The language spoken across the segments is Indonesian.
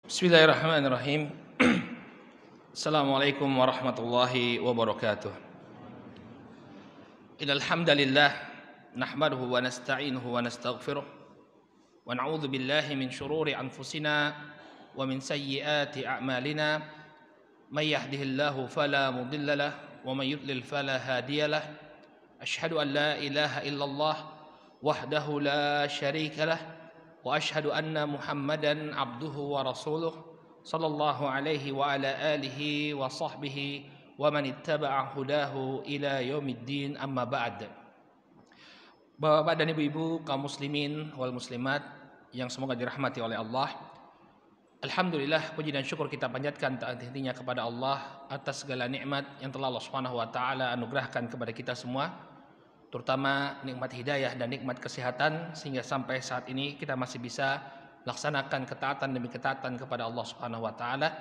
Bismillahirrahmanirrahim. Assalamualaikum warahmatullahi wabarakatuh. Innal hamdalillah nahmaduhu wa nasta'inuhu wa nastaghfiruh wa na'udzu billahi min shururi anfusina wa min sayyiati a'malina may yahdihillahu fala mudilla lahu wa may yudlil fala hadiya lahu. Asyhadu an la ilaha illallah wahdahu la syarika lahu wa asyhadu anna Muhammadan abduhu wa rasuluh sallallahu alaihi wa ala alihi wa sahbihi wa man ittaba'a hudahu ila yaumiddin, amma ba'd. Bapak-bapak dan ibu-ibu kaum muslimin wal muslimat yang semoga dirahmati oleh Allah, alhamdulillah, puji dan syukur kita panjatkan tak henti-hentinya kepada Allah atas segala nikmat yang telah Allah Subhanahu wa taala anugerahkan kepada kita semua, terutama nikmat hidayah dan nikmat kesehatan, sehingga sampai saat ini kita masih bisa laksanakan ketaatan demi ketaatan kepada Allah Subhanahu wa taala.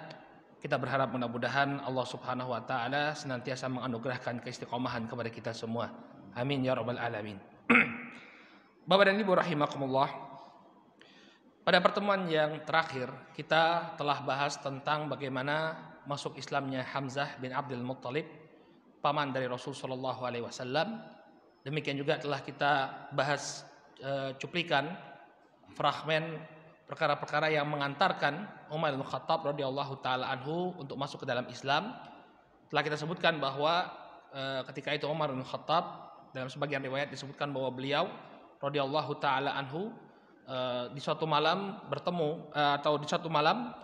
Kita berharap mudah-mudahan Allah Subhanahu wa taala senantiasa menganugerahkan keistiqomahan kepada kita semua. Amin ya rabbal alamin. Bapak dan Ibu rahimakumullah, pada pertemuan yang terakhir kita telah bahas tentang bagaimana masuk Islamnya Hamzah bin Abdul Muttalib, paman dari Rasul sallallahu alaihi wasallam. Demikian juga telah kita bahas cuplikan fragmen perkara-perkara yang mengantarkan Umar bin Khattab radhiyallahu taala anhu untuk masuk ke dalam Islam. Telah kita sebutkan bahwa ketika itu Umar bin Khattab, dalam sebagian riwayat disebutkan bahwa beliau radhiyallahu taala anhu di suatu malam bertemu atau di suatu malam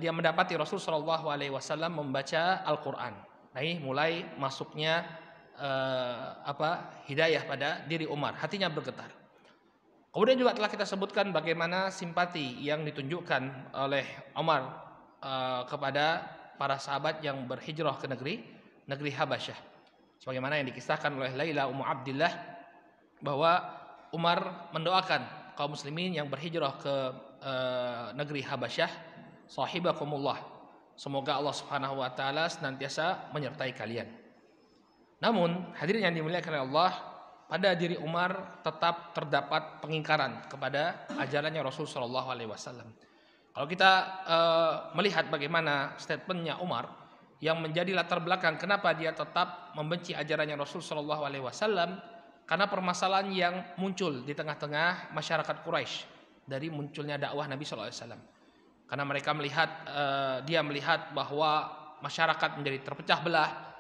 dia mendapati Rasul sallallahu alaihi wasallam membaca Al-Qur'an. Nah, ini mulai masuknya hidayah pada diri Umar, hatinya bergetar. Kemudian juga telah kita sebutkan bagaimana simpati yang ditunjukkan oleh Umar kepada para sahabat yang berhijrah ke negeri Habasyah. Sebagaimana yang dikisahkan oleh Laila Ummu Abdillah bahwa Umar mendoakan kaum muslimin yang berhijrah ke negeri Habasyah, sahibakumullah, semoga Allah Subhanahu wa taala senantiasa menyertai kalian. Namun hadirin yang dimuliakan oleh Allah, pada diri Umar tetap terdapat pengingkaran kepada ajarannya Rasul sallallahu alaihi wasallam. Kalau kita melihat bagaimana statementnya Umar yang menjadi latar belakang kenapa dia tetap membenci ajarannya Rasul sallallahu alaihi wasallam, karena permasalahan yang muncul di tengah-tengah masyarakat Quraisy dari munculnya dakwah Nabi sallallahu alaihi wasallam. Karena mereka melihat dia melihat bahwa masyarakat menjadi terpecah belah.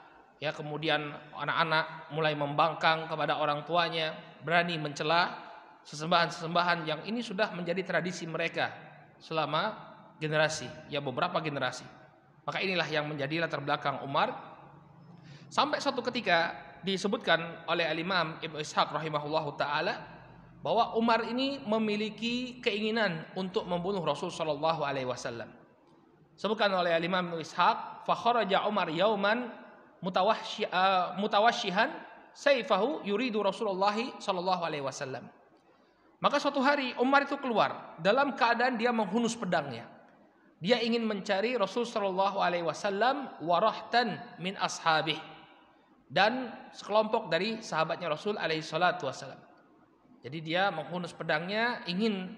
Ya, kemudian anak-anak mulai membangkang kepada orang tuanya, berani mencela sesembahan-sesembahan yang ini sudah menjadi tradisi mereka selama generasi, ya beberapa generasi. Maka inilah yang menjadi latar belakang Umar. Sampai suatu ketika disebutkan oleh Al-Imam Ibnu Ishaq rahimahullahu taala bahwa Umar ini memiliki keinginan untuk membunuh Rasul sallallahu alaihi wasallam. Sebutkan oleh Al-Imam Ibnu Ishaq, fa kharaja Umar yauman mutawashihan saifahu yuridu Rasulullah sallallahu alaihi wasallam. Maka suatu hari Umar itu keluar dalam keadaan dia menghunus pedangnya. Dia ingin mencari Rasul sallallahu alaihi wasallam warahtan min ashabih, dan sekelompok dari sahabatnya Rasul alaihi salatu wasallam. Jadi dia menghunus pedangnya ingin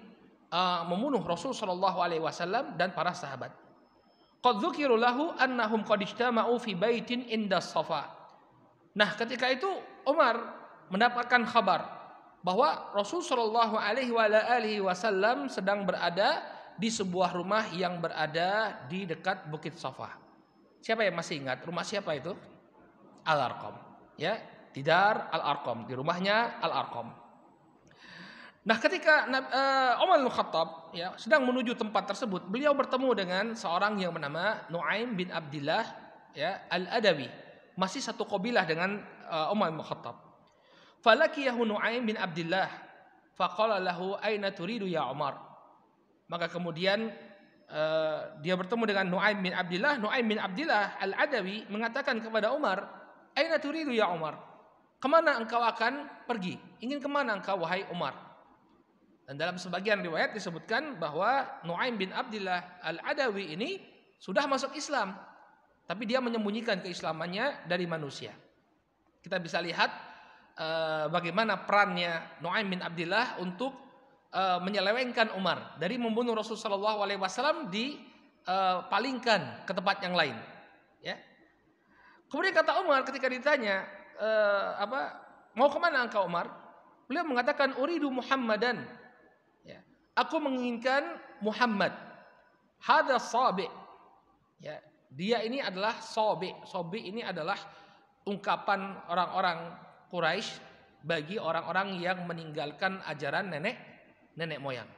membunuh Rasul sallallahu alaihi wasallam dan para sahabat. Qad dzukiru lahu annahum qad ijtama'u fi baitin inda Safa. Nah, ketika itu Umar mendapatkan kabar bahwa Rasul sallallahu alaihi wasallam sedang berada di sebuah rumah yang berada di dekat Bukit Safa. Siapa yang masih ingat rumah siapa itu? Al-Arqam, ya, di Dar Al-Arqam, di rumahnya Al-Arqam. Nah, ketika Umar bin Khattab sedang menuju tempat tersebut, beliau bertemu dengan seorang yang bernama Nu'aim bin Abdillah Al-Adawi, masih satu kabilah dengan Umar bin Khattab. Falakiyahu Nu'aim bin Abdillah faqala lahu aina turidu ya Umar. Maka kemudian dia bertemu dengan Nu'aim bin Abdillah. Nu'aim bin Abdillah Al-Adawi mengatakan kepada Umar, aina turidu ya Umar? Kemana engkau akan pergi? Ingin kemana engkau wahai Umar? Dan dalam sebagian riwayat disebutkan bahwa Nu'aim bin Abdillah Al-Adawi ini sudah masuk Islam, tapi dia menyembunyikan keislamannya dari manusia. Kita bisa lihat bagaimana perannya Nu'aim bin Abdillah untuk menyelewengkan Umar dari membunuh Rasulullah SAW, dipalingkan ke tempat yang lain. Ya. Kemudian kata Umar ketika ditanya, mau kemana engkau Umar? Beliau mengatakan uridu Muhammadan. Ya. Aku menginginkan Muhammad. Hada sabi. Ya. Dia ini adalah sabi. Sabi ini adalah ungkapan orang-orang Quraisy bagi orang-orang yang meninggalkan ajaran nenek moyang.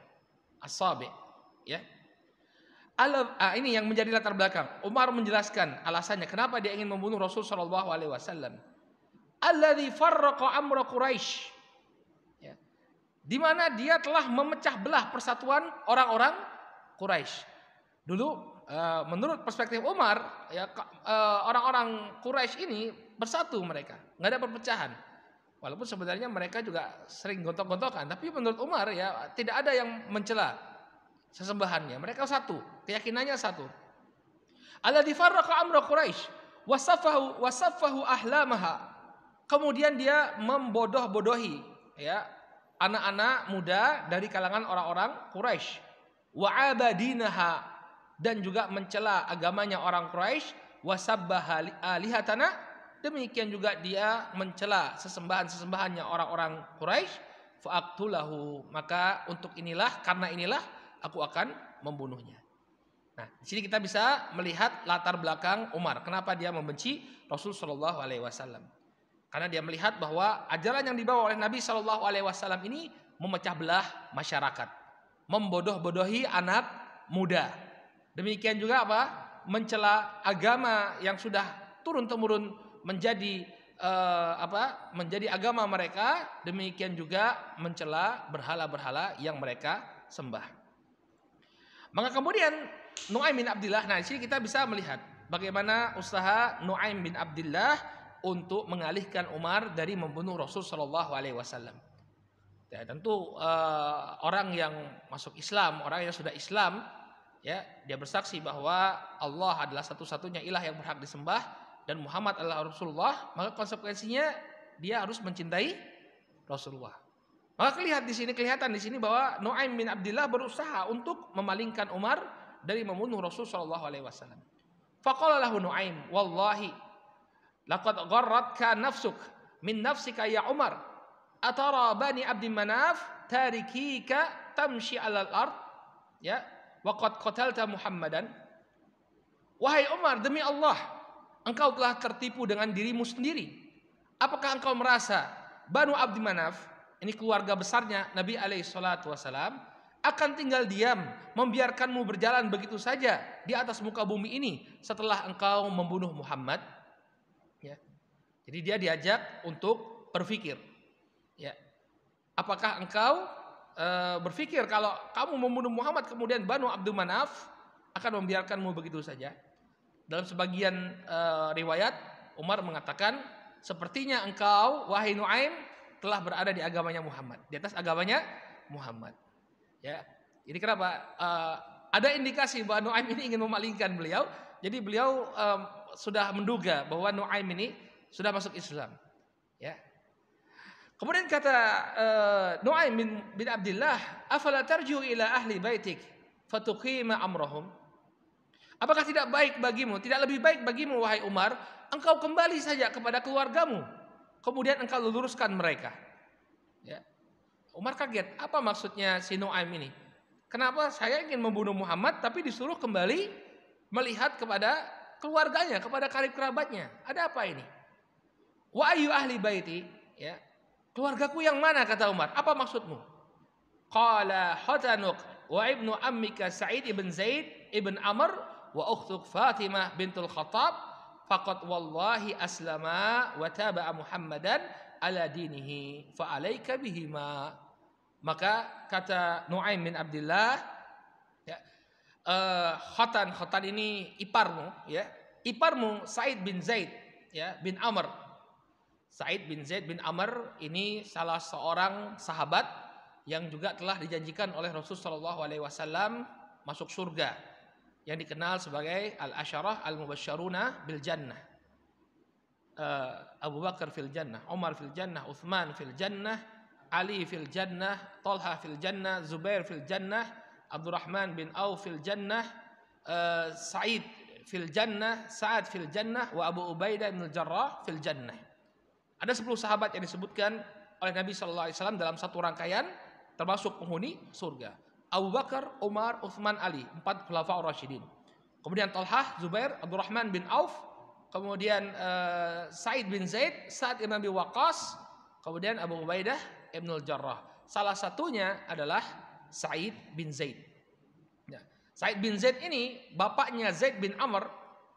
As-sabi, ya. Ini yang menjadi latar belakang. Umar menjelaskan alasannya kenapa dia ingin membunuh Rasul sallallahu alaihi wasallam. Alladzi farraqa amra Quraisy. Ya. Di mana dia telah memecah belah persatuan orang-orang Quraisy. Dulu menurut perspektif Umar, ya, orang-orang Quraisy ini bersatu mereka, nggak ada perpecahan. Walaupun sebenarnya mereka juga sering gontok-gontokan, tapi menurut Umar ya tidak ada yang mencela sesembahannya. Mereka satu, keyakinannya satu. Alladzi farraqa amra Quraisy wasaffahu ahlamaha. Kemudian dia membodoh-bodohi ya anak-anak muda dari kalangan orang-orang Quraisy. Wa abadinaha, dan juga mencela agamanya orang Quraisy. Wasabbaha alihatana, demikian juga dia mencela sesembahan-sesembahannya orang-orang Quraisy. Fa'aqtulahu, maka karena inilah aku akan membunuhnya. Nah, di sini kita bisa melihat latar belakang Umar. Kenapa dia membenci Rasul sallallahu alaihi wasallam? Karena dia melihat bahwa ajaran yang dibawa oleh Nabi sallallahu alaihi wasallam ini memecah belah masyarakat, membodoh-bodohi anak muda. Demikian juga mencela agama yang sudah turun-temurun menjadi agama mereka, demikian juga mencela berhala-berhala yang mereka sembah. Maka kemudian Nu'aim bin Abdillah, nah di sini kita bisa melihat bagaimana usaha Nu'aim bin Abdillah untuk mengalihkan Umar dari membunuh Rasul sallallahu alaihi wasallam. Ya, tentu orang yang masuk Islam, orang yang sudah Islam, ya, dia bersaksi bahwa Allah adalah satu-satunya ilah yang berhak disembah dan Muhammad adalah Rasulullah, maka konsekuensinya dia harus mencintai Rasulullah. Maka kelihatan di sini bahwa Nu'aim bin Abdillah berusaha untuk memalingkan Umar dari membunuh Rasul sallallahu alaihi wasallam. Faqala lahu Nu'aim, wallahi laqad gharratka nafsuk min nafsika ya Umar. Atara bani Abdi Manaf tarikika tamshi 'alal ard, ya, wa qad qatalta Muhammadan. Wahai Umar, demi Allah, engkau telah tertipu dengan dirimu sendiri. Apakah engkau merasa Banu Abdi Manaf, ini keluarga besarnya Nabi alaihi salatu wasalam, akan tinggal diam membiarkanmu berjalan begitu saja di atas muka bumi ini setelah engkau membunuh Muhammad? Ya. Jadi dia diajak untuk berpikir. Ya. Apakah engkau berpikir kalau kamu membunuh Muhammad kemudian Banu Abdi Manaf akan membiarkanmu begitu saja? Dalam sebagian riwayat Umar mengatakan, sepertinya engkau wahai Nu'aim telah berada di agamanya Muhammad, di atas agamanya Muhammad. Ya, jadi kenapa ada indikasi bahwa Nu'aim ini ingin memalingkan beliau. Jadi beliau sudah menduga bahwa Nu'aim ini sudah masuk Islam. Ya. Kemudian kata Nu'aim bin Abdillah, afala tarju ila ahli baitik fatuqima amrahum. Apakah tidak baik bagimu, tidak lebih baik bagimu wahai Umar, engkau kembali saja kepada keluargamu, kemudian engkau luruskan mereka. Ya. Umar kaget, apa maksudnya si Nu'aim ini? Kenapa saya ingin membunuh Muhammad tapi disuruh kembali melihat kepada keluarganya, kepada karib kerabatnya? Ada apa ini? Wa ayu ahli baiti, ya. Keluargaku yang mana, kata Umar? Apa maksudmu? Qala hatanuk wa ibnu ammika Sa'id ibn Zaid ibn Amr wa ukhtuk Fatimah bintul Khattab faqad wallahi aslama wa taba'a Muhammadan ala dinihi fa alaika bihima. Maka kata Nu'aim bin Abdillah, ya, Khatan ini iparmu, ya, iparmu Sa'id bin Zaid, ya, bin Amr. Sa'id bin Zaid bin Amr ini salah seorang sahabat yang juga telah dijanjikan oleh Rasulullah SAW masuk surga, yang dikenal sebagai al-asyarah al-mubasysyaruna bil jannah. Abu Bakar fil jannah, Umar fil jannah, Utsman fil jannah, Ali fil jannah, Talha fil jannah, Zubair fil jannah, Abdurrahman bin Auf fil jannah, Sa'id fil jannah, Sa'ad fil jannah, wa Abu Ubaidah bin Jarrah fil jannah. Ada 10 sahabat yang disebutkan oleh Nabi sallallahu alaihi wasallam dalam satu rangkaian termasuk penghuni surga. Abu Bakar, Umar, Utsman, Ali, 4 khulafaur rasyidin. Kemudian Talhah, Zubair, Abdurrahman bin Auf, kemudian Sa'id bin Zaid, Sa'ad bin Abi Waqqas, kemudian Abu Ubaidah bin Jarrah. Salah satunya adalah Sa'id bin Zaid. Ya. Sa'id bin Zaid ini bapaknya Zaid bin Amr.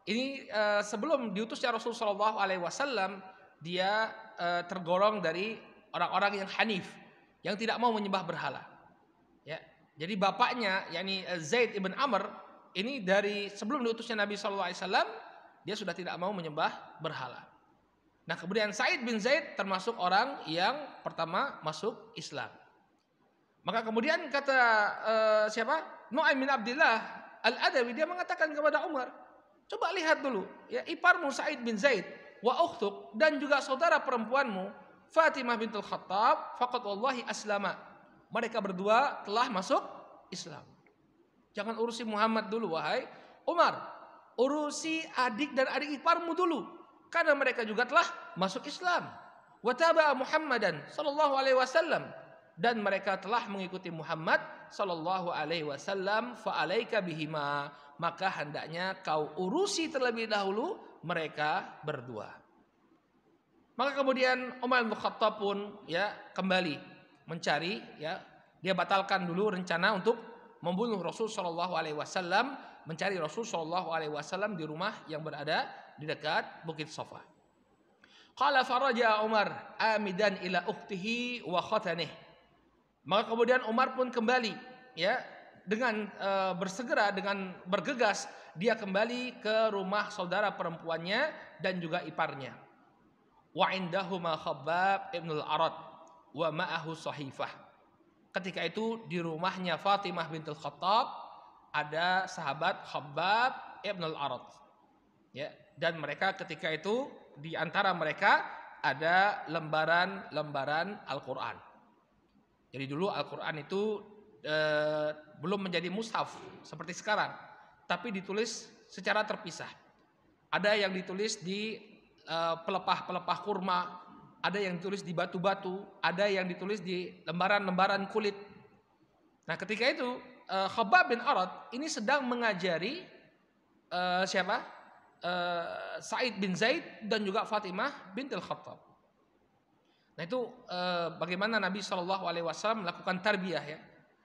Ini sebelum diutusnya Rasulullah sallallahu alaihi wasallam, dia tergolong dari orang-orang yang hanif, yang tidak mau menyembah berhala. Ya. Jadi bapaknya, yakni Zaid ibn Amr, ini dari sebelum diutusnya Nabi sallallahu alaihi wasallam, dia sudah tidak mau menyembah berhala. Nah, kemudian Sa'id bin Zaid termasuk orang yang pertama masuk Islam. Maka kemudian kata siapa? Nu'aim bin Abdillah Al-Adawi, dia mengatakan kepada Umar, coba lihat dulu, ya, iparmu Sa'id bin Zaid wa ukhtuk, dan juga saudara perempuanmu Fatimah bintul Khattab, faqad wallahi aslama. Mereka berdua telah masuk Islam. Jangan urusi Muhammad dulu, wahai Umar. Urusi adik dan adik iparmu dulu, karena mereka juga telah masuk Islam. Wa taba'a Muhammadan sallallahu alaihi wasallam, dan mereka telah mengikuti Muhammad sallallahu alaihi wasallam. Fa alaika bihima, maka hendaknya kau urusi terlebih dahulu mereka berdua. Maka kemudian Umar bin Khattab pun ya kembali mencari, ya, dia batalkan dulu rencana untuk membunuh Rasul sallallahu alaihi wasallam, mencari Rasul sallallahu alaihi wasallam di rumah yang berada di dekat Bukit Safa. Qala faraja Umar amidan ila ukhtihi wa khatanih. Maka kemudian Umar pun kembali, ya, dengan bersegera, dengan bergegas dia kembali ke rumah saudara perempuannya dan juga iparnya. Wa indahuma Khabbab ibn al-Arad wa ma'ahu sahifah. Ketika itu di rumahnya Fatimah bintul Khattab ada sahabat Khabbab ibn al-Arad. Ya, dan mereka ketika itu di antara mereka ada lembaran-lembaran Al-Qur'an. Jadi dulu Al-Quran itu belum menjadi mushaf seperti sekarang, tapi ditulis secara terpisah. Ada yang ditulis di pelepah-pelepah kurma, ada yang ditulis di batu-batu, ada yang ditulis di lembaran-lembaran kulit. Nah, ketika itu Khabbab bin Arad ini sedang mengajari Sa'id bin Zaid dan juga Fatimah bintul Khattab. Nah, itu bagaimana Nabi Shallallahu Alaihi Wasallam melakukan tarbiyah, ya.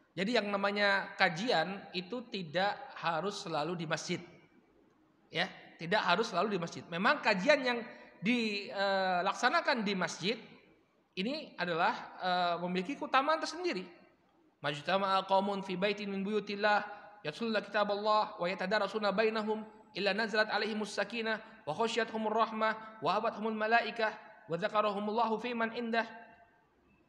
Jadi yang namanya kajian itu tidak harus selalu di masjid, ya, tidak harus selalu di masjid. Memang kajian yang dilaksanakan di masjid ini adalah memiliki keutamaan tersendiri. Majtama'a qaumun fi baitin min buyutillah yatluna kitaballah wa yatadarasuna bainahum illa nazalat alaihimus sakinah wa khasyiyatuhumur rahmah wa habathumul malaikah wa dzakarahumullahu fi man indah.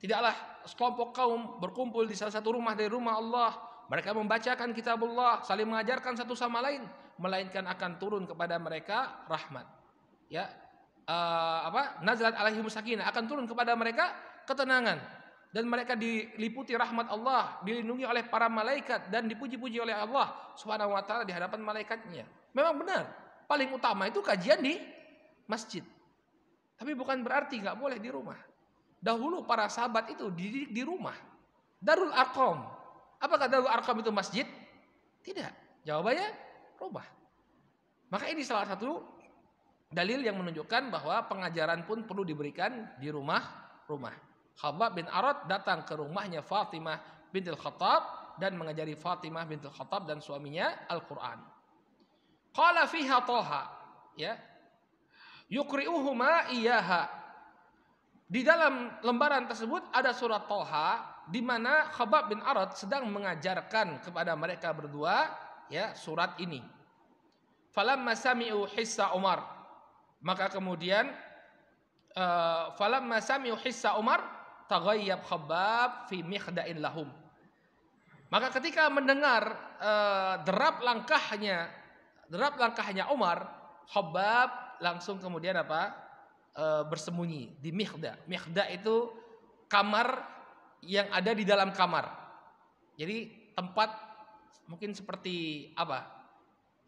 Tidaklah sekelompok kaum berkumpul di salah satu rumah dari rumah Allah, mereka membacakan kitabullah, saling mengajarkan satu sama lain, melainkan akan turun kepada mereka rahmat. Ya, nazalat alaihimus sakinah, akan turun kepada mereka ketenangan, dan mereka diliputi rahmat Allah, dilindungi oleh para malaikat dan dipuji-puji oleh Allah Subhanahu wa taala di hadapan malaikatnya. Memang benar, paling utama itu kajian di masjid. Tapi bukan berarti nggak boleh di rumah. Dahulu para sahabat itu dididik di rumah. Darul Arqam. Apakah Darul Arqam itu masjid? Tidak. Jawabannya rumah. Maka ini salah satu dalil yang menunjukkan bahwa pengajaran pun perlu diberikan di rumah-rumah. Khabbab bin Arad datang ke rumahnya Fatimah bintul Khattab dan mengajari Fatimah bintul Khattab dan suaminya Al-Quran. Qala fiha Toha, ya, yukri'uhuma iyaha. Di dalam lembaran tersebut ada surat Toha, di mana Khabbab bin Arad sedang mengajarkan kepada mereka berdua, ya, surat ini. Falamma sami'u hissa Umar, maka kemudian falamma sami'u hissa Umar taghayyab Khabbab fi mikhda'in lahum. Maka ketika mendengar derap langkahnya Umar, Khabbab langsung kemudian bersembunyi di mikhda. Mikhda itu kamar yang ada di dalam kamar. Jadi tempat mungkin seperti apa?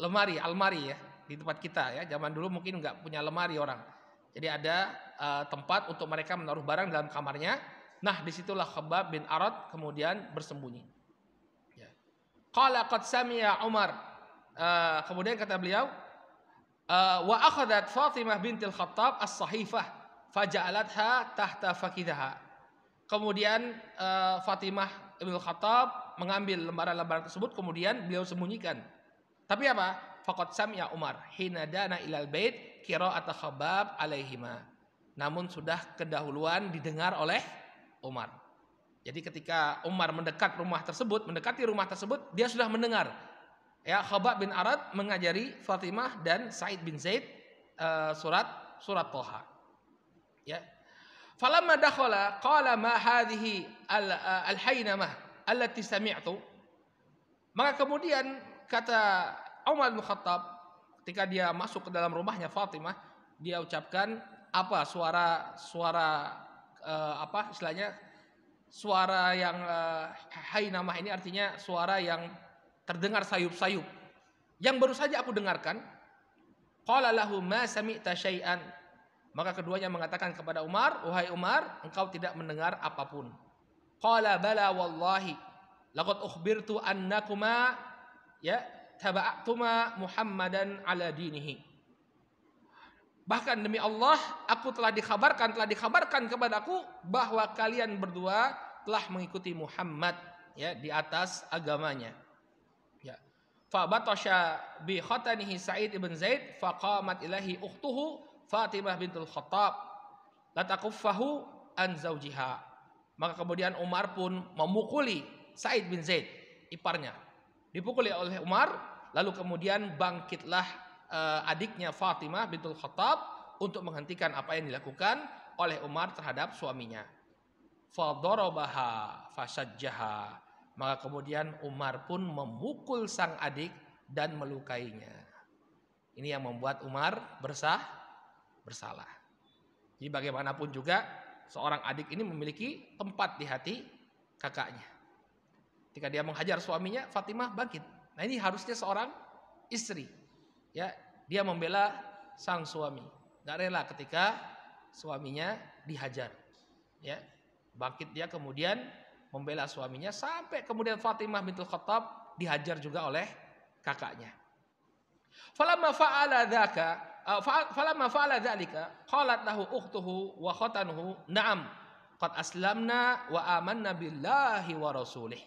Lemari, almari ya di tempat kita ya. Zaman dulu mungkin nggak punya lemari orang. Jadi ada tempat untuk mereka menaruh barang dalam kamarnya. Nah, disitulah Khabbab bin Arad kemudian bersembunyi. Ya. Qala qad sami'a Umar. Kemudian kata beliau, wa akhadhat Fatimah bintil Khattab as-sahifah faja'alatha tahta fakidaha. Kemudian Fatimah ibn Khattab mengambil lembaran-lembaran tersebut kemudian beliau sembunyikan. Tapi apa? Faqad sami'a Umar hina dana ilal bait qira'at Khabbab alaihima. Namun sudah kedahuluan didengar oleh Umar. Jadi ketika Umar mendekati rumah tersebut, dia sudah mendengar. Ya, Khabbab bin Arad mengajari Fatimah dan Sa'id bin Zaid surat Thaha. Ya. Falamma dakhala qala ma hadhihi al-haynamah allati sami'tu. Maka kemudian kata Umar bin Khattab ketika dia masuk ke dalam rumahnya Fatimah, dia ucapkan apa suara apa istilahnya suara yang haynamah ini artinya suara yang terdengar sayup-sayup yang baru saja aku dengarkan. Qala lahu ma sami'ta syai'an. Maka keduanya mengatakan kepada Umar, wahai Umar, engkau tidak mendengar apapun. Qala bala wallahi laqad ukhbirtu annakuma ya taba'tuma Muhammadan ala dinihi. Bahkan demi Allah, aku telah dikabarkan kepadaku bahwa kalian berdua telah mengikuti Muhammad ya di atas agamanya. Ya. Fa batasha bi khatanihi Sa'id ibn Zaid faqamat ilahi ukhtuhu Fatimah bintul Khattab la takuffahu an zaujiha. Maka kemudian Umar pun memukuli Sa'id bin Zaid, iparnya. Dipukuli oleh Umar, lalu kemudian bangkitlah adiknya Fatimah bintul Khattab untuk menghentikan apa yang dilakukan oleh Umar terhadap suaminya. Fadarabaha fasajjaha. Maka kemudian Umar pun memukul sang adik dan melukainya. Ini yang membuat Umar bersalah. Jadi bagaimanapun juga seorang adik ini memiliki tempat di hati kakaknya. Ketika dia menghajar suaminya, Fatimah bangkit. Nah, ini harusnya seorang istri. Ya, dia membela sang suami. Enggak rela ketika suaminya dihajar. Ya, bangkit dia kemudian membela suaminya sampai kemudian Fatimah bintul Khattab dihajar juga oleh kakaknya. Falamma fa'ala dzalika qalat lahu ukhtuhu wa khatanuhu na'am qad aslamna wa amanna billahi wa rasulih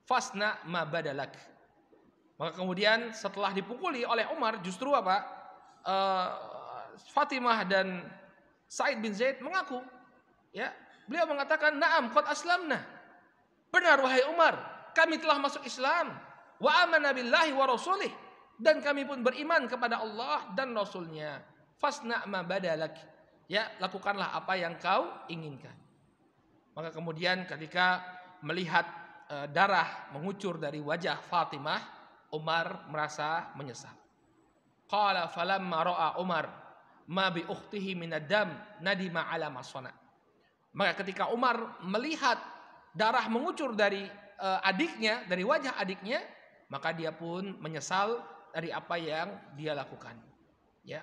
fasna ma badalak. Maka kemudian setelah dipukuli oleh Umar justru apa? Fatimah dan Sa'id bin Zaid mengaku ya, beliau mengatakan na'am qad aslamna. Benar wahai Umar, kami telah masuk Islam wa amanna billahi wa rasulih. Dan kami pun beriman kepada Allah dan Rasulnya. Fasna ma badalak. Ya, lakukanlah apa yang kau inginkan. Maka kemudian ketika melihat darah mengucur dari wajah Fatimah, Umar merasa menyesal. Qala falamma ra'a Umar ma bi ukhtihi minad dam nadima ala masana. Maka ketika Umar melihat darah mengucur dari adiknya, dari wajah adiknya, maka dia pun menyesal dari apa yang dia lakukan. Ya.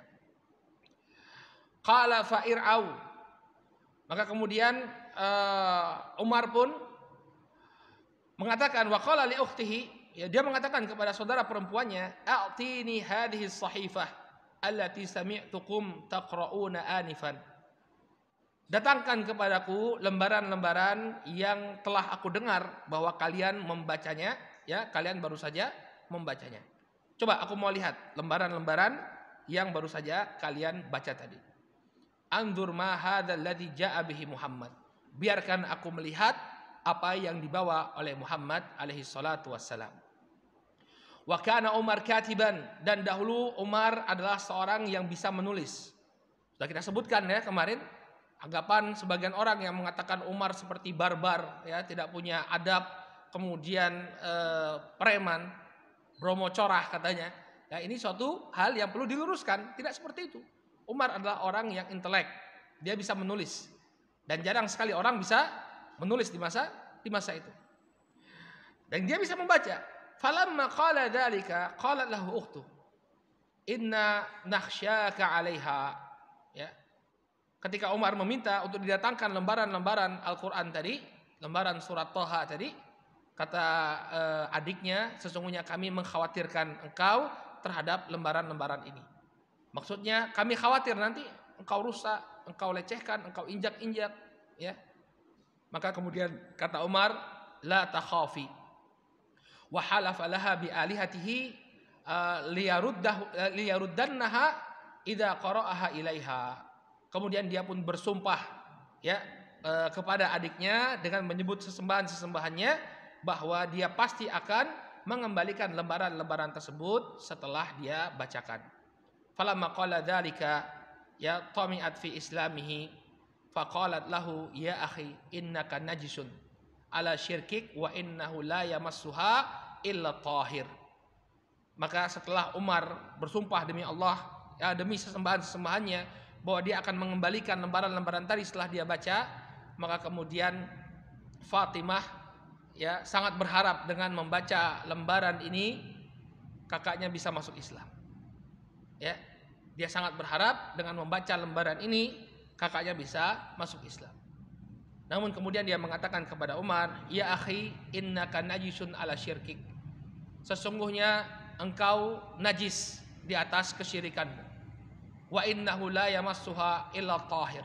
Qala fa'ir'au. Maka kemudian Umar pun mengatakan wa qala li ukhtihi, ya, dia mengatakan kepada saudara perempuannya, a'tini hadhihi as-sahifah allati sami'tukum taqra'una anifan. Datangkan kepadaku lembaran-lembaran yang telah aku dengar bahwa kalian membacanya, ya, kalian baru saja membacanya. Coba aku mau lihat lembaran-lembaran yang baru saja kalian baca tadi. Anzur ma hadzal ladzi jaa bihi Muhammad. Biarkan aku melihat apa yang dibawa oleh Muhammad alaihi salatu wassalam. Wa kana Umar katiban, dan dahulu Umar adalah seorang yang bisa menulis. Sudah kita sebutkan ya kemarin, anggapan sebagian orang yang mengatakan Umar seperti barbar, ya, tidak punya adab, kemudian preman, Bromo corah katanya. Ya, ini suatu hal yang perlu diluruskan. Tidak seperti itu. Umar adalah orang yang intelek. Dia bisa menulis. Dan jarang sekali orang bisa menulis di masa di masa itu. Dan dia bisa membaca. Falamma qala dzalika qalat lahu ukhtu inna nakhsyaka 'alaiha. Ya. Ketika Umar meminta untuk didatangkan lembaran-lembaran Al-Qur'an tadi, lembaran surat Thaha tadi, kata adiknya, sesungguhnya kami mengkhawatirkan engkau terhadap lembaran-lembaran ini. Maksudnya kami khawatir nanti engkau rusak, engkau lecehkan, engkau injak-injak, ya. Maka kemudian kata Umar, la takhafi. Wa halafa laha bi alihatihi liyaruddannaha idza qara'aha ilaiha. Kemudian dia pun bersumpah, ya, kepada adiknya dengan menyebut sesembahan-sesembahannya bahwa dia pasti akan mengembalikan lembaran-lembaran tersebut setelah dia bacakan. Falamma qala dzalika ya tami'at fi islamihi faqalat lahu ya akhi innaka najisun ala syirkik wa innahu la yamassuha illa tahir. Maka setelah Umar bersumpah demi Allah, ya, demi sesembahan-sesembahannya bahwa dia akan mengembalikan lembaran-lembaran tadi setelah dia baca, maka kemudian Fatimah, ya, sangat berharap dengan membaca lembaran ini kakaknya bisa masuk Islam. Ya, dia sangat berharap dengan membaca lembaran ini kakaknya bisa masuk Islam. Namun kemudian dia mengatakan kepada Umar, ya akhi innaka najisun ala syirkik. Sesungguhnya engkau najis di atas kesyirikanmu. Wa innahu la yamassuha illa tahir.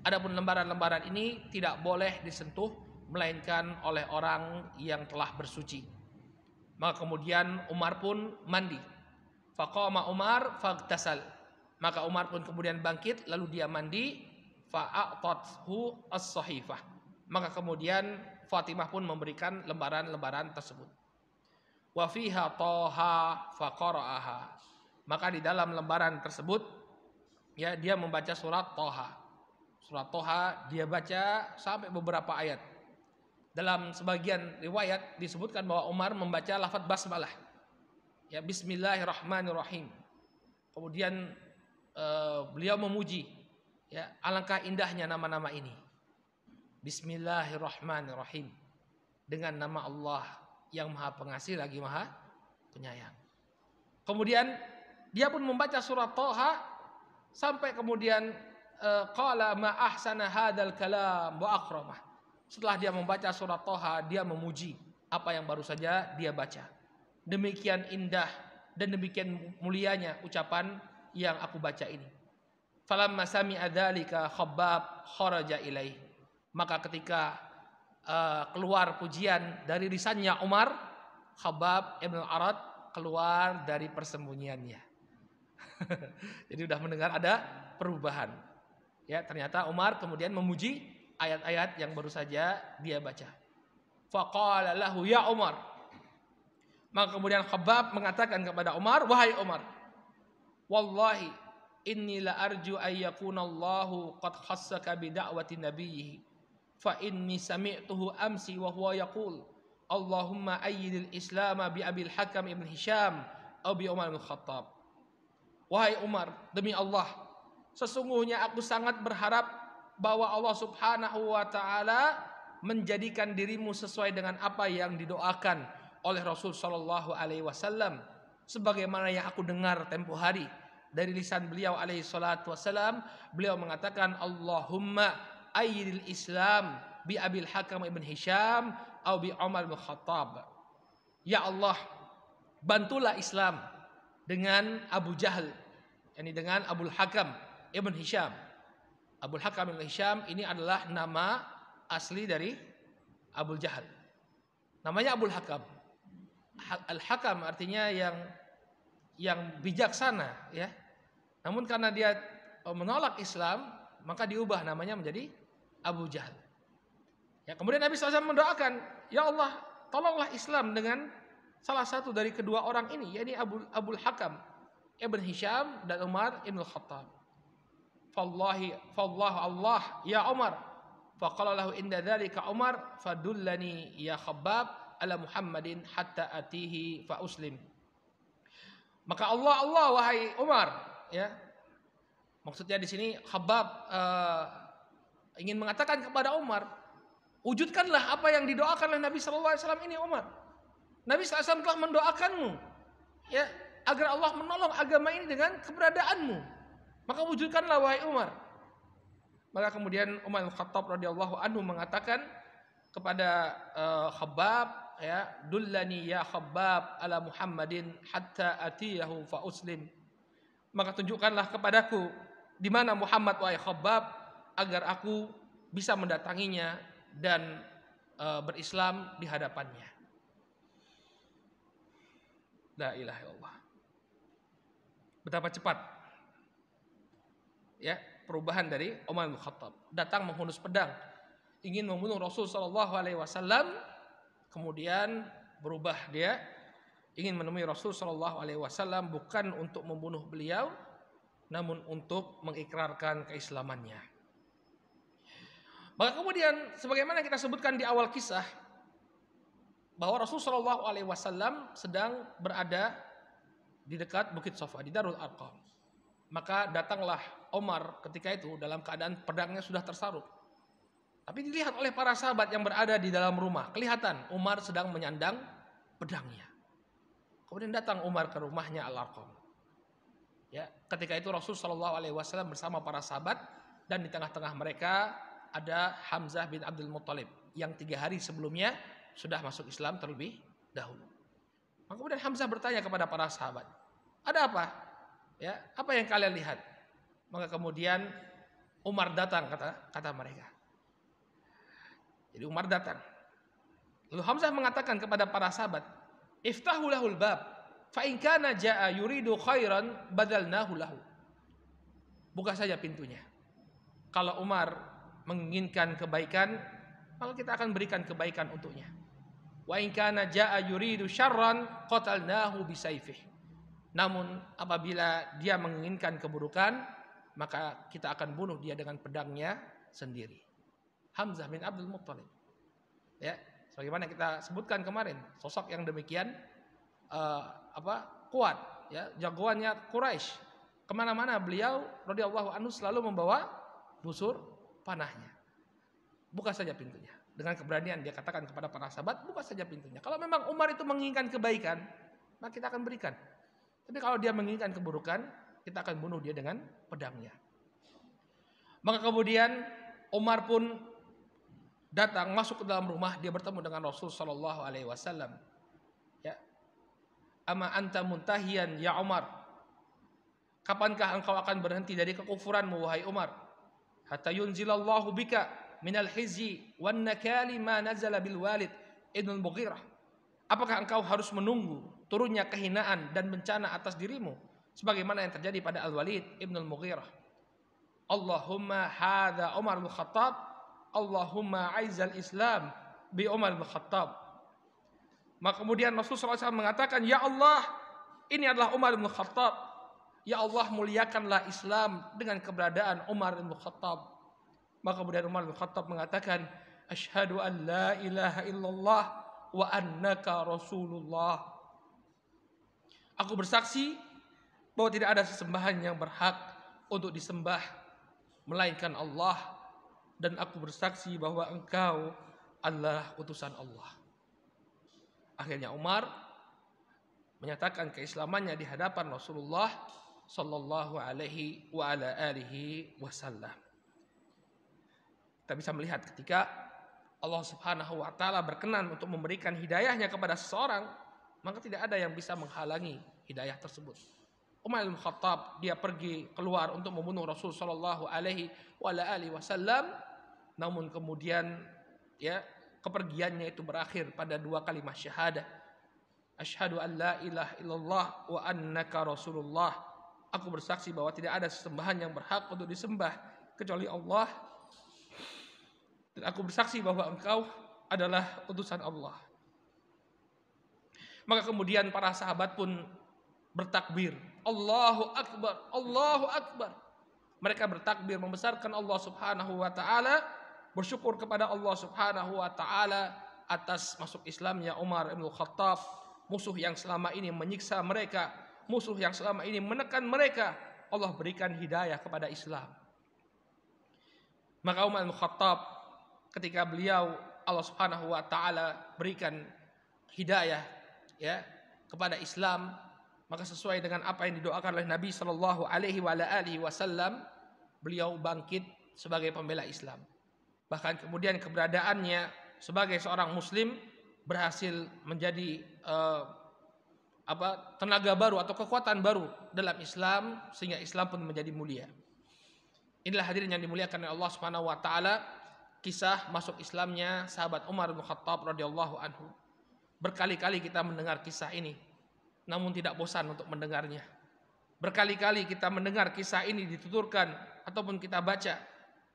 Adapun lembaran-lembaran ini tidak boleh disentuh melainkan oleh orang yang telah bersuci. Maka kemudian Umar pun mandi. Faqama Umar faghtasal. Maka Umar pun kemudian bangkit lalu dia mandi. Fa'atathu as-sahifah. Maka kemudian Fatimah pun memberikan lembaran-lembaran tersebut. Wa fiha Thaha faqara'aha. Maka di dalam lembaran tersebut, ya, dia membaca surat Thaha. Surat Thaha dia baca sampai beberapa ayat. Dalam sebagian riwayat disebutkan bahwa Umar membaca lafaz basmalah. Ya, bismillahirrahmanirrahim. Kemudian beliau memuji, ya, alangkah indahnya nama-nama ini. Bismillahirrahmanirrahim. Dengan nama Allah yang Maha Pengasih lagi Maha Penyayang. Kemudian dia pun membaca surat Thaha sampai kemudian qala ma ahsana hadzal kalam wa akramah. Setelah dia membaca surat Thaha, dia memuji apa yang baru saja dia baca. Demikian indah dan demikian mulianya ucapan yang aku baca ini. Falamma sami'a dzalika Khabbab kharaja ilaih. Maka ketika keluar pujian dari lisannya Umar, Khabbab ibn al-Arad keluar dari persembunyiannya. Jadi sudah mendengar ada perubahan. Ya, ternyata Umar kemudian memuji ayat-ayat yang baru saja dia baca. Faqala lahu ya Umar. Maka kemudian Khabbab mengatakan kepada Umar, wahai Umar, wallahi inni la arju ay yakuna Allahu qad khassaka bi da'wati nabiyhi fa inni sami'tuhu amsi wa huwa yaqul Allahumma ayyidil Islam bi Abil Hakam ibn Hisham atau bi Umar bin Khattab. Wahai Umar, demi Allah, sesungguhnya aku sangat berharap bahwa Allah Subhanahu wa taala menjadikan dirimu sesuai dengan apa yang didoakan oleh Rasul sallallahu alaihi wasallam sebagaimana yang aku dengar tempo hari dari lisan beliau alaihi salatu wasallam. Beliau mengatakan Allahumma ayyidil Islam bi Abil Hakam ibn Hisham atau bi Umar bin Khattab. Ya Allah, bantulah Islam dengan Abu Jahal, yakni dengan Abul Hakam ibn Hisham. Abul Hakam ibn Hisham ini adalah nama asli dari Abu Jahal. Namanya Abul Hakam. Al-Hakam artinya yang bijaksana, ya. Namun karena dia menolak Islam, maka diubah namanya menjadi Abu Jahal. Ya, kemudian Nabi SAW mendoakan, ya Allah, tolonglah Islam dengan salah satu dari kedua orang ini, yakni Abul Hakam ibn Hisham dan Umar ibn Khattab. Fallahu Allah ya Umar. Faqala lahu inda dzalika Umar fadullani ya Khabbab ala Muhammadin hatta atihi fa uslim. Maka Allah wahai Umar, ya. Maksudnya di sini Khabbab ingin mengatakan kepada Umar, Wujudkanlah apa yang didoakan oleh Nabi sallallahu alaihi wasallam ini, Umar. Nabi sallallahu alaihi wasallam telah mendoakanmu, ya, agar Allah menolong agama ini dengan keberadaanmu. Maka wujudkanlah wahai Umar. Maka kemudian Umar Al-Khattab radhiyallahu anhu mengatakan kepada Khabbab, ya, dullani ya Khabbab ala Muhammadin hatta atiyahu fa uslim. Maka tunjukkanlah kepadaku di mana Muhammad wahai Khabbab agar aku bisa mendatanginya dan berislam di hadapannya. La ilaha illallah. Betapa cepat, ya, perubahan dari Umar bin Khattab. Datang menghunus pedang, ingin membunuh Rasul sallallahu alaihi wasallam, kemudian berubah, dia ingin menemui Rasul sallallahu alaihi wasallam bukan untuk membunuh beliau, namun untuk mengikrarkan keislamannya. Maka kemudian sebagaimana kita sebutkan di awal kisah bahwa Rasul sallallahu alaihi wasallam sedang berada di dekat Bukit Safa di Darul Arqam. Maka datanglah Umar ketika itu dalam keadaan pedangnya sudah tersarung. Tapi dilihat oleh para sahabat yang berada di dalam rumah, kelihatan Umar sedang menyandang pedangnya. Kemudian datang Umar ke rumahnya Al-Arqam. Ya, ketika itu Rasul sallallahu alaihi wasallam bersama para sahabat dan di tengah-tengah mereka ada Hamzah bin Abdul Muttalib yang 3 hari sebelumnya sudah masuk Islam terlebih dahulu. Maka kemudian Hamzah bertanya kepada para sahabat, ada apa? Ya, apa yang kalian lihat? Maka kemudian Umar datang, kata mereka. Jadi Umar datang. Lalu Hamzah mengatakan kepada para sahabat, iftahu lahul bab, fa in kana jaa yuridu khairan badalnahu lahu. Buka saja pintunya. Kalau Umar menginginkan kebaikan, maka kita akan berikan kebaikan untuknya. Wa in kana jaa yuridu syarran qatalnahu bisayfihi. Namun apabila dia menginginkan keburukan, maka kita akan bunuh dia dengan pedangnya sendiri. Hamzah bin Abdul Muttalib. Ya, sebagaimana kita sebutkan kemarin, sosok yang demikian kuat, ya, jagoannya Quraisy. Kemana-mana beliau radhiyallahu anhu selalu membawa busur panahnya. Buka saja pintunya. Dengan keberanian dia katakan kepada para sahabat, buka saja pintunya. Kalau memang Umar itu menginginkan kebaikan, maka kita akan berikan. Tapi kalau dia menginginkan keburukan, kita akan bunuh dia dengan pedangnya. Maka kemudian Umar pun datang masuk ke dalam rumah, dia bertemu dengan Rasul sallallahu alaihi wasallam. Ya. Ama anta muntahiyan ya Umar? Kapankah engkau akan berhenti dari kekufuranmu wahai Umar? Hatta yunzilallahu bika minal hizyi wan nakali ma nazala bil Walid ibn Mughirah. Apakah engkau harus menunggu turunnya kehinaan dan bencana atas dirimu sebagaimana yang terjadi pada Al-Walid ibn Mughirah? Allahumma hadza Umar bin Khattab, Allahumma aizal Islam bi Umar bin Khattab. Maka kemudian Rasulullah SAW mengatakan, ya Allah, ini adalah Umar bin Khattab. Ya Allah, muliakanlah Islam dengan keberadaan Umar bin Khattab. Maka kemudian Umar bin Khattab mengatakan, asyhadu an la ilaha illallah wa annaka Rasulullah. Aku bersaksi bahwa tidak ada sesembahan yang berhak untuk disembah melainkan Allah, dan aku bersaksi bahwa engkau adalah utusan Allah. Akhirnya Umar menyatakan keislamannya di hadapan Rasulullah sallallahu alaihi wa ala alihi wasallam. Kita bisa melihat ketika Allah Subhanahu wa taala berkenan untuk memberikan hidayahnya kepada seseorang, maka tidak ada yang bisa menghalangi hidayah tersebut. Umar bin Khattab dia pergi keluar untuk membunuh Rasul sallallahu alaihi wa ala alihi wasallam, namun kemudian ya kepergiannya itu berakhir pada 2 kalimat syahadah. Asyhadu an la ilaha illallah wa annaka Rasulullah. Aku bersaksi bahwa tidak ada sesembahan yang berhak untuk disembah kecuali Allah, dan aku bersaksi bahwa engkau adalah utusan Allah. Maka kemudian para sahabat pun bertakbir, Allahu Akbar, Allahu Akbar. Mereka bertakbir membesarkan Allah Subhanahu wa taala, bersyukur kepada Allah Subhanahu wa taala atas masuk Islamnya Umar bin Khattab, musuh yang selama ini menyiksa mereka, musuh yang selama ini menekan mereka. Allah berikan hidayah kepada Islam. Maka Umar bin Khattab ketika beliau Allah Subhanahu wa taala berikan hidayah ya kepada Islam, maka sesuai dengan apa yang didoakan oleh Nabi sallallahu alaihi wasallam, beliau bangkit sebagai pembela Islam. Bahkan kemudian keberadaannya sebagai seorang muslim berhasil menjadi tenaga baru atau kekuatan baru dalam Islam, sehingga Islam pun menjadi mulia. Inilah hadirin yang dimuliakan oleh Allah Subhanahu wa taala, kisah masuk Islamnya sahabat Umar bin Khattab radhiyallahu anhu. Berkali-kali kita mendengar kisah ini, namun tidak bosan untuk mendengarnya. Berkali-kali kita mendengar kisah ini dituturkan ataupun kita baca,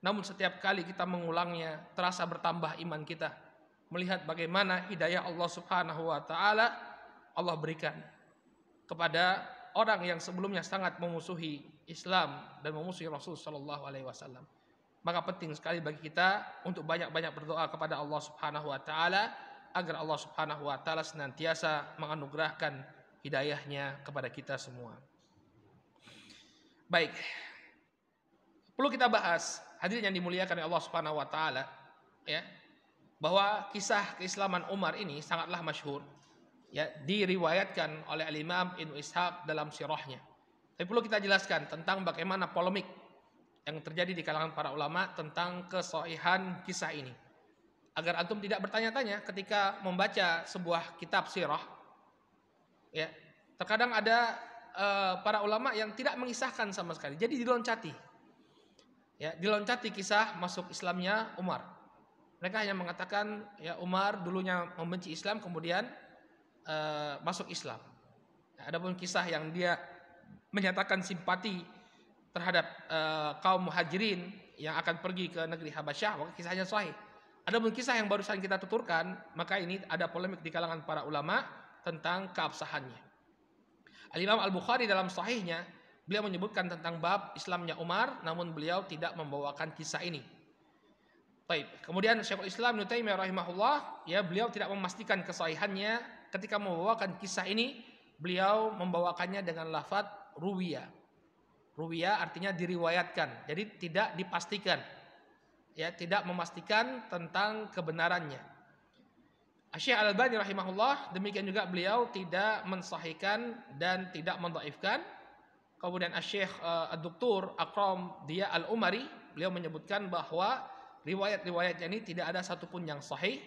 namun setiap kali kita mengulangnya terasa bertambah iman kita, melihat bagaimana hidayah Allah Subhanahu wa taala Allah berikan kepada orang yang sebelumnya sangat memusuhi Islam dan memusuhi Rasul sallallahu alaihi wasallam. Maka penting sekali bagi kita untuk banyak-banyak berdoa kepada Allah Subhanahu wa taala agar Allah Subhanahu wa taala senantiasa menganugerahkan hidayahnya kepada kita semua. Baik. Perlu kita bahas, hadirin yang dimuliakan oleh Allah Subhanahu wa taala, ya, bahwa kisah keislaman Umar ini sangatlah masyhur. Ya, diriwayatkan oleh Al-Imam Ibnu Ishaq dalam sirahnya. Tapi perlu kita jelaskan tentang bagaimana polemik yang terjadi di kalangan para ulama tentang kesahihan kisah ini, agar antum tidak bertanya-tanya ketika membaca sebuah kitab sirah. Ya, terkadang ada para ulama yang tidak mengisahkan sama sekali, jadi diloncati. Ya, diloncati kisah masuk Islamnya Umar. Mereka hanya mengatakan ya Umar dulunya membenci Islam kemudian masuk Islam. Nah, adapun kisah yang dia menyatakan simpati terhadap kaum muhajirin yang akan pergi ke negeri Habasyah, maka kisahnya sahih. Adapun kisah yang barusan kita tuturkan, maka ini ada polemik di kalangan para ulama tentang keabsahannya. Al-Imam Al-Bukhari dalam sahihnya, beliau menyebutkan tentang bab Islamnya Umar, namun beliau tidak membawakan kisah ini. Baik. Kemudian Syekhul Islam Ibnu Taimiyah rahimahullah, ya, beliau tidak memastikan kesahihannya. Ketika membawakan kisah ini, beliau membawakannya dengan lafaz ruwiya. Ruwiya artinya diriwayatkan, jadi tidak dipastikan. Ya, tidak memastikan tentang kebenarannya. Syekh Al-Albani rahimahullah, demikian juga beliau tidak mensahihkan dan tidak mendhaifkan. Kemudian Syekh Ad-Doktor Akram Diya Al-Umari, beliau menyebutkan bahwa riwayat-riwayat ini tidak ada satupun yang sahih.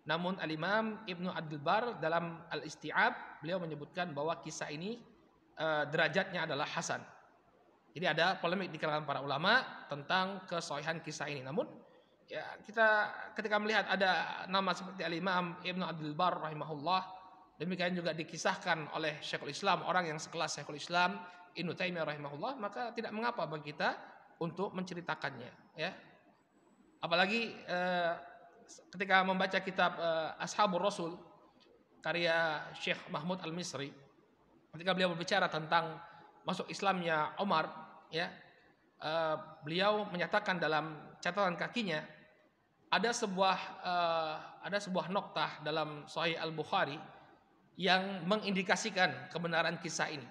Namun Al-Imam Ibnu Abdul Bar dalam Al-Isti'ab, beliau menyebutkan bahwa kisah ini derajatnya adalah hasan. Jadi ada polemik di kalangan para ulama tentang kesahihan kisah ini. Namun ya, kita ketika melihat ada nama seperti Al-Imam Ibnu Abdul Bar rahimahullah, demikian juga dikisahkan oleh Syekhul Islam, orang yang sekelas Syekhul Islam Ibnu Taimiyah rahimahullah, maka tidak mengapa bagi kita untuk menceritakannya, ya. Apalagi ketika membaca kitab Ashabur Rasul karya Syekh Mahmud Al-Misri, ketika beliau berbicara tentang masuk Islamnya Umar, ya, beliau menyatakan dalam catatan kakinya ada sebuah noktah dalam Sahih Al-Bukhari yang mengindikasikan kebenaran kisah ini.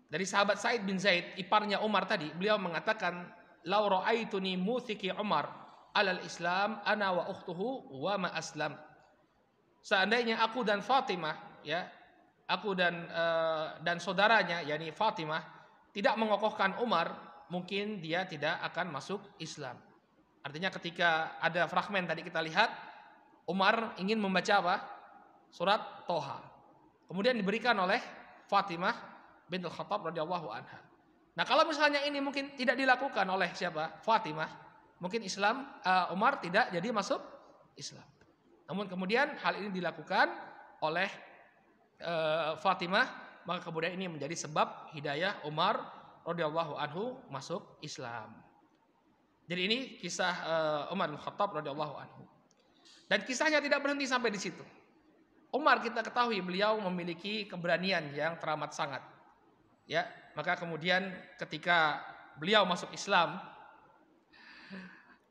Dari sahabat Sa'id bin Zaid, iparnya Umar tadi, beliau mengatakan, "Lau ra'aituni muthiki Umar alal Islam ana wa ukhtuhu wa ma aslam." Seandainya aku dan Fatimah, ya, aku dan saudaranya yakni Fatimah tidak mengokohkan Umar, mungkin dia tidak akan masuk Islam. Artinya ketika ada fragmen tadi kita lihat Umar ingin membaca apa? Surat Toha. Kemudian diberikan oleh Fatimah bintul Khattab radhiyallahu anha. Nah, kalau misalnya ini mungkin tidak dilakukan oleh siapa? Fatimah, mungkin Umar tidak jadi masuk Islam. Namun kemudian hal ini dilakukan oleh Fatimah, maka kemudian ini menjadi sebab hidayah Umar radhiyallahu anhu masuk Islam. Jadi ini kisah Umar bin Khattab radhiyallahu anhu. Dan kisahnya tidak berhenti sampai di situ. Umar, kita ketahui beliau memiliki keberanian yang teramat sangat. Ya, maka kemudian ketika beliau masuk Islam,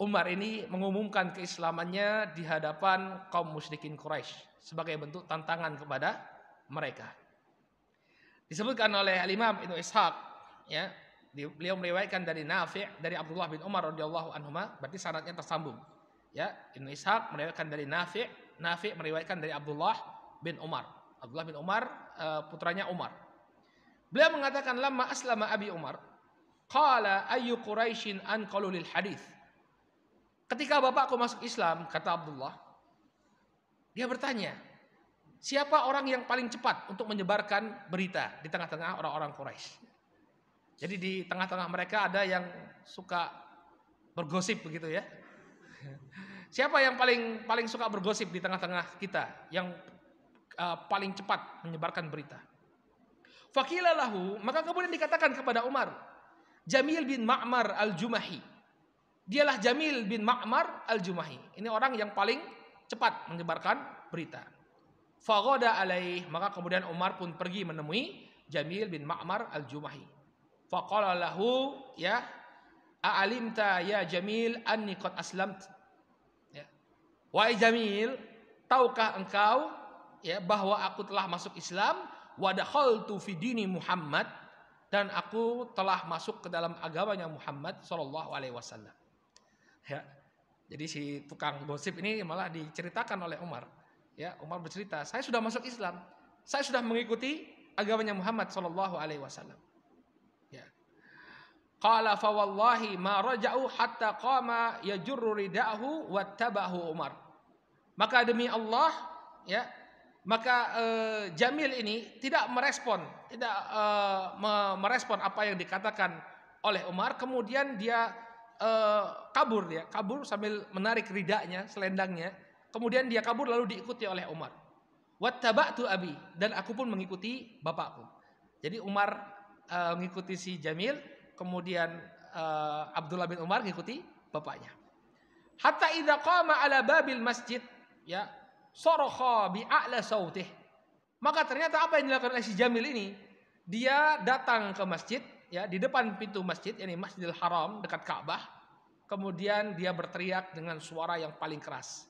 Umar ini mengumumkan keislamannya di hadapan kaum musyrikin Quraisy sebagai bentuk tantangan kepada mereka. Disebutkan oleh Al-Imam Ibnu Ishaq, ya, beliau meriwayatkan dari Nafi' dari Abdullah bin Umar radhiyallahu anhuma, berarti sanadnya tersambung. Ya, Ibnu Ishaq meriwayatkan dari Nafi', Nafi' meriwayatkan dari Abdullah bin Umar. Abdullah bin Umar putranya Umar. Beliau mengatakan lamma aslama Abi Umar, qala ayyu Quraisyin anqalu lil hadis. Ketika bapakku masuk Islam, kata Abdullah, dia bertanya, siapa orang yang paling cepat untuk menyebarkan berita di tengah-tengah orang-orang Quraisy? Jadi di tengah-tengah mereka ada yang suka bergosip begitu ya. Siapa yang paling suka bergosip di tengah-tengah kita, yang paling cepat menyebarkan berita? Faqila lahu, maka kemudian dikatakan kepada Umar, Jamil bin Ma'mar al-Jumahi. Dialah Jamil bin Ma'mar al-Jumahi. Ini orang yang paling cepat menyebarkan berita. Faghada alaih, maka kemudian Umar pun pergi menemui Jamil bin Ma'mar al-Jumahi. Faqala lahu, ya, a'alimta ya Jamil anni qad aslamt. Ya. Wahai Jamil, tahukah engkau ya bahwa aku telah masuk Islam, wa dakhaltu fi dini Muhammad, dan aku telah masuk ke dalam agamanya Muhammad sallallahu alaihi wasallam. Ya. Jadi si tukang gosip ini malah diceritakan oleh Umar. Ya, Umar bercerita, saya sudah masuk Islam, saya sudah mengikuti agamanya Muhammad sallallahu alaihi wasallam. Ya. Qala fa wallahi ma raja'u hatta qama yajurru ridahu wattabahu Umar. Maka demi Allah, ya, maka Jamil ini tidak merespon apa yang dikatakan oleh Umar. Kemudian dia kabur sambil menarik ridanya, selendangnya. Kemudian dia kabur lalu diikuti oleh Umar. Wattaba'tu abi, dan aku pun mengikuti bapakku. Jadi Umar mengikuti si Jamil, kemudian Abdullah bin Umar mengikuti bapaknya. Hatta idza qama ala babil masjid, ya, sarakha bi a'la sautih. Maka ternyata apa yang dilakukan oleh si Jamil ini? Dia datang ke masjid, ya, di depan pintu masjid, yakni Masjidil Haram dekat Ka'bah. Kemudian dia berteriak dengan suara yang paling keras.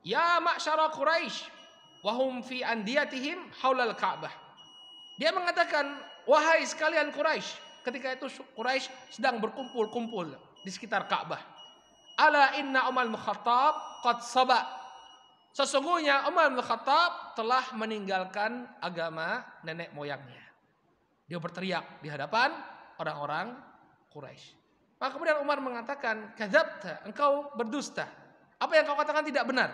Ya ma'syara Quraisy wa hum fi andiyatihim haulal Ka'bah. Dia mengatakan, wahai sekalian Quraisy. Ketika itu Quraisy sedang berkumpul-kumpul di sekitar Ka'bah. Ala inna Umar bin Khattab qad saba. Sesungguhnya Umar bin Khattab telah meninggalkan agama nenek moyangnya. Dia berteriak di hadapan orang-orang Quraisy. Maka kemudian Umar mengatakan, kadzabta, engkau berdusta. Apa yang kau katakan tidak benar.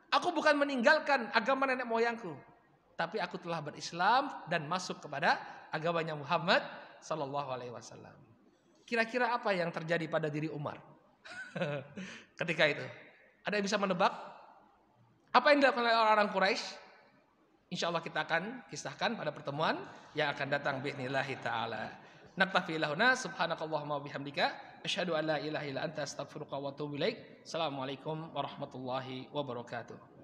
Aku bukan meninggalkan agama nenek moyangku, tapi aku telah berislam dan masuk kepada agamanya Muhammad sallallahu alaihi wasallam. Kira-kira apa yang terjadi pada diri Umar ketika itu? Ada yang bisa menebak apa yang dilakukan oleh orang-orang Quraisy? Insyaallah kita akan kisahkan pada pertemuan yang akan datang bi'idznillah taala. Naktafi lahuna subhanakallahumma bihamdika asyhadu an la ilaha illa anta astaghfiruka wa atubu ilaik. Assalamualaikum warahmatullahi wabarakatuh.